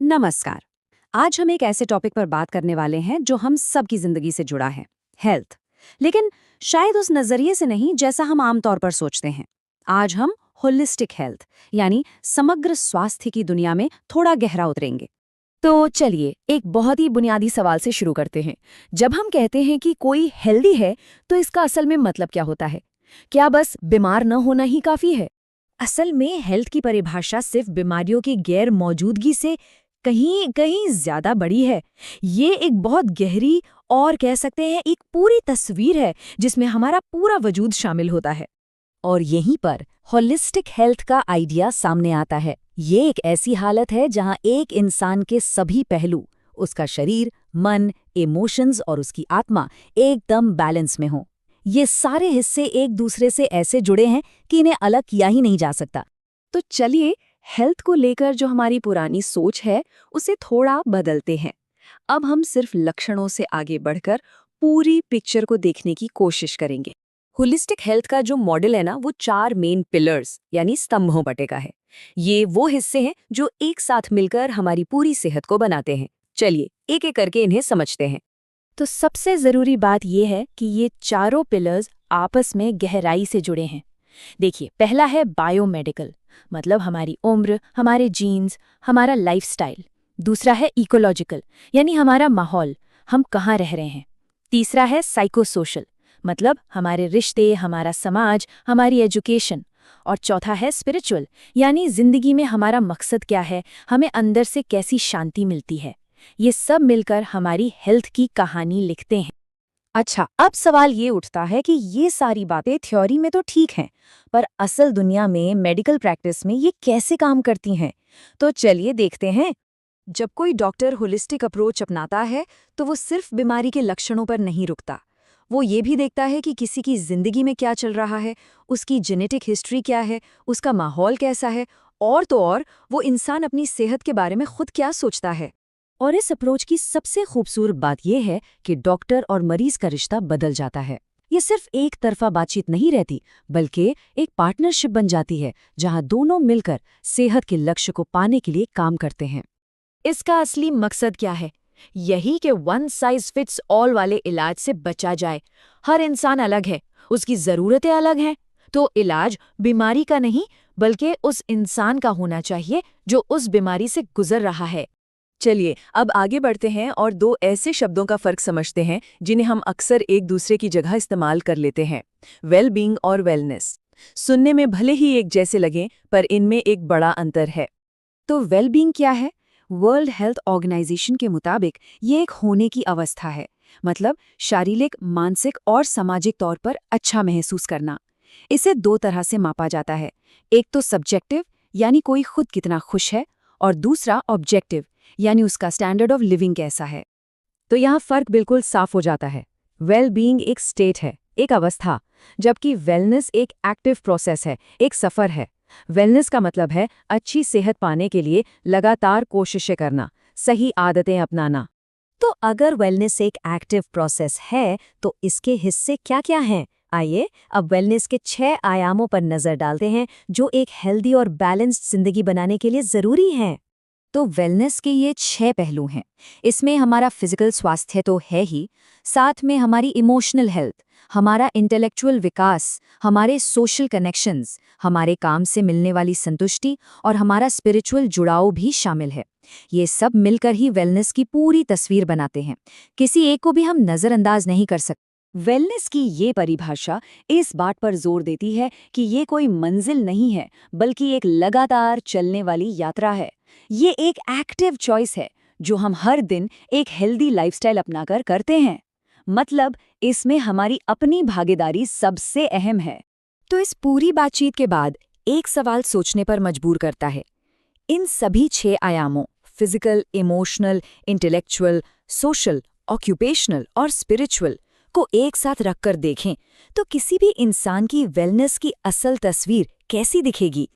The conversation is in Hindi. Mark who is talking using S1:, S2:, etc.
S1: नमस्कार। आज हम एक ऐसे टॉपिक पर बात करने वाले हैं जो हम सबकी जिंदगी से जुड़ा है, हेल्थ। लेकिन शायद उस नजरिए से नहीं जैसा हम आमतौर पर सोचते हैं। आज हम होलिस्टिक हेल्थ यानी समग्र स्वास्थ्य की दुनिया में थोड़ा गहरा उतरेंगे।
S2: तो चलिए एक बहुत ही बुनियादी सवाल से शुरू करते हैं। जब हम कहते हैं कि कोई हेल्दी है, तो इसका असल में मतलब क्या होता है? क्या बस बीमार न होना ही काफी है?
S1: असल में हेल्थ की परिभाषा सिर्फ बीमारियों की गैर मौजूदगी से कहीं कहीं ज्यादा बड़ी है। ये एक बहुत गहरी और कह सकते हैं एक पूरी तस्वीर है जिसमें हमारा पूरा वजूद शामिल होता है।
S2: और यहीं पर होलिस्टिक हेल्थ का आइडिया सामने आता है। ये एक ऐसी हालत है जहां एक इंसान के सभी पहलू, उसका शरीर, मन, इमोशंस और उसकी आत्मा एकदम बैलेंस में हो। ये सारे हिस्से एक दूसरे से ऐसे जुड़े हैं कि इन्हें अलग किया ही नहीं जा सकता।
S1: तो चलिए हेल्थ को लेकर जो हमारी पुरानी सोच है उसे थोड़ा बदलते हैं। अब हम सिर्फ लक्षणों से आगे बढ़कर पूरी पिक्चर को देखने की कोशिश करेंगे। होलिस्टिक हेल्थ का जो मॉडल है ना, वो 4 मेन पिलर्स यानी स्तंभों बटे का है। ये वो हिस्से हैं जो एक साथ मिलकर हमारी पूरी सेहत को बनाते हैं। चलिए एक एक करके इन्हें समझते हैं।
S2: तो सबसे जरूरी बात यह है कि ये चारों पिलर्स आपस में गहराई से जुड़े हैं। देखिए, पहला है बायोमेडिकल, मतलब हमारी उम्र, हमारे जीन्स, हमारा लाइफस्टाइल। दूसरा है इकोलॉजिकल, यानी हमारा माहौल, हम कहाँ रह रहे हैं। तीसरा है साइकोसोशल, मतलब हमारे रिश्ते, हमारा समाज, हमारी एजुकेशन। और चौथा है स्पिरिचुअल, यानी जिंदगी में हमारा मकसद क्या है, हमें अंदर से कैसी शांति मिलती है। ये सब मिलकर हमारी हेल्थ की कहानी लिखते हैं।
S1: अच्छा, अब सवाल ये उठता है कि ये सारी बातें थ्योरी में तो ठीक हैं, पर असल दुनिया में मेडिकल प्रैक्टिस में ये कैसे काम करती हैं? तो चलिए देखते हैं। जब कोई डॉक्टर होलिस्टिक अप्रोच अपनाता है तो वो सिर्फ बीमारी के लक्षणों पर नहीं रुकता। वो ये भी देखता है कि किसी की जिंदगी में क्या चल रहा है, उसकी जेनेटिक हिस्ट्री क्या है, उसका माहौल कैसा है, और तो और वो इंसान अपनी सेहत के बारे में खुद क्या सोचता है। और इस अप्रोच की सबसे खूबसूरत बात यह है कि डॉक्टर और मरीज का रिश्ता बदल जाता है। ये सिर्फ एक तरफा बातचीत नहीं रहती, बल्कि एक पार्टनरशिप बन जाती है जहां दोनों मिलकर सेहत के लक्ष्य को पाने के लिए काम करते हैं।
S2: इसका असली मकसद क्या है? यही कि वन साइज फिट्स ऑल वाले इलाज से बचा जाए। हर इंसान अलग है, उसकी ज़रूरतें अलग हैं, तो इलाज बीमारी का नहीं बल्कि उस इंसान का होना चाहिए जो उस बीमारी से गुजर रहा है।
S1: चलिए अब आगे बढ़ते हैं और दो ऐसे शब्दों का फर्क समझते हैं जिन्हें हम अक्सर एक दूसरे की जगह इस्तेमाल कर लेते हैं, वेल बीइंग और वेलनेस। सुनने में भले ही एक जैसे लगें, पर इनमें एक बड़ा अंतर है। तो वेल बीइंग क्या है? वर्ल्ड हेल्थ ऑर्गेनाइजेशन के मुताबिक ये एक होने की अवस्था है, मतलब शारीरिक, मानसिक और सामाजिक तौर पर अच्छा महसूस करना। इसे दो तरह से मापा जाता है। एक तो सब्जेक्टिव, यानी कोई खुद कितना खुश है, और दूसरा ऑब्जेक्टिव, यानी उसका स्टैंडर्ड ऑफ लिविंग कैसा है। तो यहाँ फर्क बिल्कुल साफ हो जाता है। वेल बीइंग एक स्टेट है, एक अवस्था, जबकि वेलनेस एक एक्टिव प्रोसेस है, एक सफ़र है। वेलनेस का मतलब है अच्छी सेहत पाने के लिए लगातार कोशिशें करना, सही आदतें अपनाना। तो अगर वेलनेस एक एक्टिव प्रोसेस है तो इसके हिस्से क्या-क्या हैं? आइए अब वेलनेस के 6 आयामों पर नजर डालते हैं जो एक हेल्दी और बैलेंस्ड जिंदगी बनाने के लिए जरूरी हैं। तो वेलनेस के ये 6 पहलू हैं। इसमें हमारा फिजिकल स्वास्थ्य तो है ही, साथ में हमारी इमोशनल हेल्थ, हमारा इंटेलेक्चुअल विकास, हमारे सोशल कनेक्शंस, हमारे काम से मिलने वाली संतुष्टि और हमारा स्पिरिचुअल जुड़ाव भी शामिल है। ये सब मिलकर ही वेलनेस की पूरी तस्वीर बनाते हैं। किसी एक को भी हम नज़रअंदाज नहीं कर सकते। वेलनेस की ये परिभाषा इस बात पर जोर देती है कि ये कोई मंजिल नहीं है, बल्कि एक लगातार चलने वाली यात्रा है। ये एक एक्टिव चॉइस है जो हम हर दिन एक हेल्दी लाइफस्टाइल अपनाकर करते हैं। मतलब इसमें हमारी अपनी भागीदारी सबसे अहम है। तो इस पूरी बातचीत के बाद एक सवाल सोचने पर मजबूर करता है। इन सभी 6 आयामों, physical, emotional, intellectual, social, occupational और स्पिरिचुअल को एक साथ रखकर देखें तो किसी भी इंसान की वेलनेस की असल तस्वीर कैसी दिखेगी?